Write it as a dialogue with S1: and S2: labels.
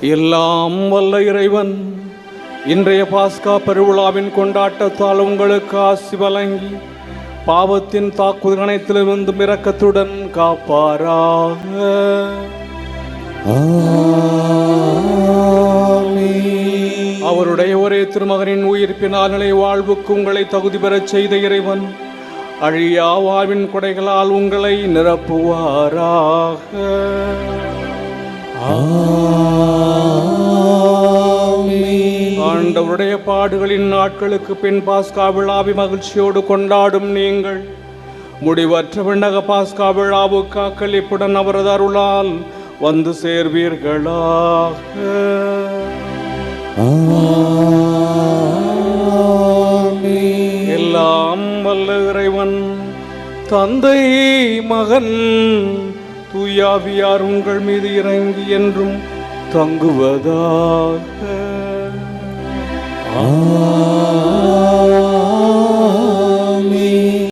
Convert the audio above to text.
S1: எல்லாம் வல்ல இறைவன் இன்றைய பாஸ்கா பெருவிழாவின் கொண்டாட்டத்தால் உங்களுக்கு ஆசி வழங்கி பாவத்தின் தாக்குதல் அனைத்திலிருந்து இரக்கத்துடன் காப்பாராக. அவருடைய ஒரே திருமகனின் உயிர்ப்பினால் நிலை வாழ்வுக்கு உங்களை தகுதி பெறச் செய்த இறைவன் அழியா வாழ்வின் கொடைகளால் உங்களை நிரப்புவாராக. ஆண்டவருடைய பாடுகளின் நாட்களுக்கு பின் பாஸ்கா விழாவை மகிழ்ச்சியோடு கொண்டாடும் நீங்கள் முடிவற்ற விண்ணக பாஸ்கா விழாவுக்கு அக்களிப்புடன் அவரது அருளால் வந்து சேர்வீர்களாக. எல்லாம் வல்ல இறைவன் தந்தை மகன் தூயாவியார் உங்கள் மீது இறங்கி என்றும் தங்குவதாக.